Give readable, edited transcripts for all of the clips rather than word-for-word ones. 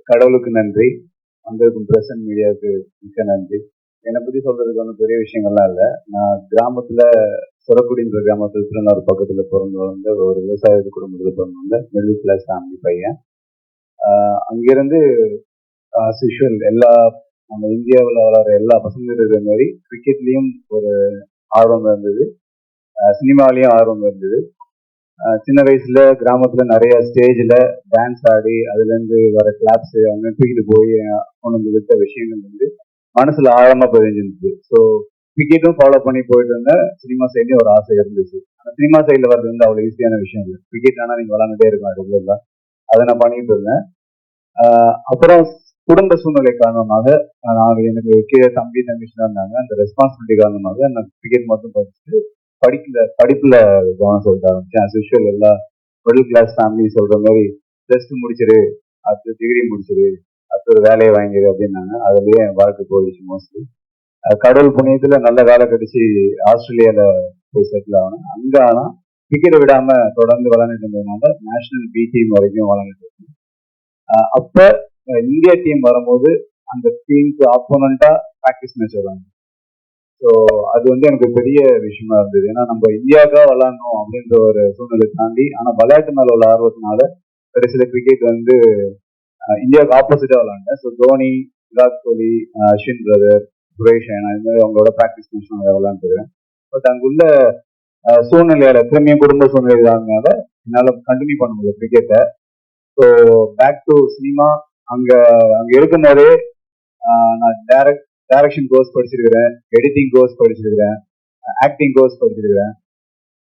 கடவுளுக்கு நன்றி, வந்திருக்கும் பிரஸ் அண்ட் மீடியாவுக்கு மிக்க நன்றி. என்னை பற்றி சொல்றதுக்கு ஒன்றும் பெரிய விஷயங்கள்லாம் இல்லை. நான் கிராமத்தில் சொரக்குடின்ற கிராமத்தில் திருநெல்வேலி பக்கத்தில் பிறந்து வந்த ஒரு விவசாய குடும்பத்தில் பிறந்து வந்த மிடில் கிளாஸ் ஃபேமிலி பையன். அங்கிருந்து யூஷுவல் எல்லா நம்ம இந்தியாவில் வளர எல்லா பசங்களும் இருக்கிற மாதிரி கிரிக்கெட்லேயும் ஒரு ஆர்வம் இருந்தது, சினிமாலேயும் ஆர்வம் இருந்தது. சின்ன வயசுல கிராமத்துல நிறைய ஸ்டேஜ்ல டான்ஸ் ஆடி அதுல இருந்து வர கிளாப்ஸ் அவங்க தூக்கிட்டு போய் கொண்டு வந்து விட்ட விஷயங்கள் வந்து மனசுல ஆழமா பதிஞ்சிருந்துச்சு. ஸோ கிரிக்கெட்டும் ஃபாலோ பண்ணி போயிட்டு இருந்தேன். சினிமா சைட்லயும் ஒரு ஆசை இருந்துச்சு. அந்த சினிமா சைட்ல வர்றது வந்து அவ்வளவு ஈஸியான விஷயம் இல்லை. கிரிக்கெட் ஆனா நீங்க விளாண்டுட்டே இருக்கும் ரெகுலரா. அதை நான் பண்ணிட்டு இருந்தேன். அப்புறம் குடும்ப சூழ்நிலை காரணமாக நாங்கள் எனக்கு கீழே தம்பி தம்பிச்சுனா இருந்தாங்க. அந்த ரெஸ்பான்சிபிலிட்டி காரணமாக நான் கிரிக்கெட் மட்டும் படிச்சுட்டு படிப்புல கவனம் செலுத்த ஆரம்பிச்சேன். அஸ் யூஷுவல் எல்லா மிடில் கிளாஸ் ஃபேமிலி சொல்ற மாதிரி ப்ளஸ் 2 முடிச்சிரு, அடுத்து டிகிரி முடிச்சிரு, அடுத்து ஒரு வேலையை வாங்கிடு அப்படின்னாங்க. அதுலயே என் வாழ்க்கை போயிடுச்சு மோஸ்ட்லி. கடவுள் புண்ணியத்துல நல்ல வேலை கிடைச்சி ஆஸ்திரேலியால போய் செட்டில் ஆகணும். அங்க ஆனா கிரிக்கெட்டை விடாம தொடர்ந்து விளையாண்டுட்டு இருந்ததுனால நேஷனல் பி டீம் வரைக்கும் விளையாண்டுட்டு இருக்கேன். அப்ப இந்தியா டீம் வரும்போது அந்த டீமுக்கு ஆப்போனண்டா ப்ராக்டிஸ் மேட்ச் வருவாங்க. ஸோ அது வந்து எனக்கு பெரிய விஷயமா இருந்தது. ஏன்னா நம்ம இந்தியாவுக்காக விளாடணும் அப்படின்ற ஒரு சூழ்நிலை தாண்டி, ஆனால் விளையாட்டு மேல உள்ள ஆர்வத்தினால கடைசியில கிரிக்கெட் வந்து இந்தியாவுக்கு ஆப்போசிட்டா விளாண்டேன். ஸோ தோனி, விராட் கோலி, அஸ்வின் பிரதர், சுரேஷ் ரெய்னா இது மாதிரி அவங்களோட ப்ராக்டிஸ் மேட்ச் நான் விளாண்டுருக்கேன். பட் அங்குள்ள சூழ்நிலையால திரும்பியும் குடும்ப சூழ்நிலை தாங்கனால என்னால் கண்டினியூ பண்ண முடியல கிரிக்கெட்டை. So back to cinema. அங்க இருக்கும் போதே நான் டைரக்ஷன் கோர்ஸ் படிச்சிருக்கிறேன், எடிட்டிங் கோர்ஸ் படிச்சிருக்கிறேன், ஆக்டிங் கோர்ஸ் படிச்சிருக்கிறேன்.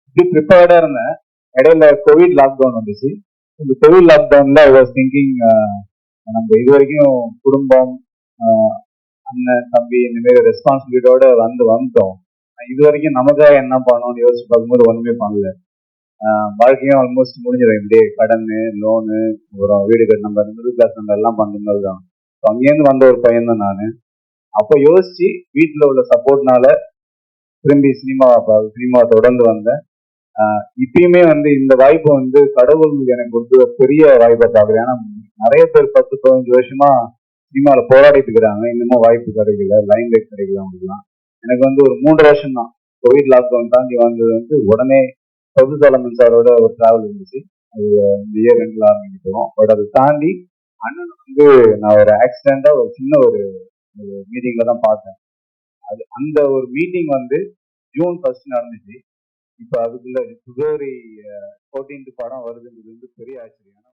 இப்படி ப்ரிப்பேர்டா இருந்தேன். இடையில கோவிட் லாக்டவுன் வந்துச்சு. இந்த கோவிட் லாக்டவுன்ல ஐ வாஸ் திங்கிங், நம்ம இது வரைக்கும் குடும்பம், அண்ணன் தம்பி இந்த மாதிரி ரெஸ்பான்சிபிலிட்டியோட வந்தோம். இது வரைக்கும் நமக்காக என்ன பண்ணணும்னு யோசிச்சு பார்க்கும்போது ஒண்ணுமே பண்ணல. வாழ்க்கையும் ஆல்மோஸ்ட் முடிஞ்சிடும். இப்படியே கடன், லோனு, அப்புறம் வீடு கட்டு, நம்ம மிடில் கிளாஸ் நம்ம எல்லாம் பண்ற மாதிரி தான். அங்கேருந்து வந்த ஒரு பையன் தான் நான். அப்ப யோசிச்சு வீட்டுல உள்ள சப்போர்ட்னால திரும்பி சினிமா தொடர்ந்து வந்தேன். இப்பயுமே வந்து இந்த வாய்ப்பு வந்து கடவுள் எனக்கு கொடுத்து பெரிய வாய்ப்பை பாக்குறேன். ஏன்னா நிறைய பேர் 10-15 வருஷமா சினிமால போராடிட்டு இருக்கிறாங்க, இன்னமும் வாய்ப்பு கிடைக்கல, லைன் லைட் கிடைக்கல அவங்களுக்குலாம். எனக்கு வந்து ஒரு 3 வருஷம் தான். கோவிட் லாக்டவுன் தாண்டி வந்தது வந்து உடனே பிரபுசாலமன் சாரோட ஒரு டிராவல் இருந்துச்சு. அது இந்த இயர் 2ல ஆரம்பிக்கிறோம். பட் அதை தாண்டி அண்ணன் வந்து நான் ஒரு ஆக்சிடென்டா ஒரு சின்ன ஒரு மீட்டிங்ல தான் பார்த்தேன். அந்த ஒரு மீட்டிங் வந்து ஜூன் 1 நடந்துச்சு. இப்ப அதுக்குள்ள பிப்ரவரி 14 படம் வருதுன்றது வந்து பெரிய ஆச்சரியம்.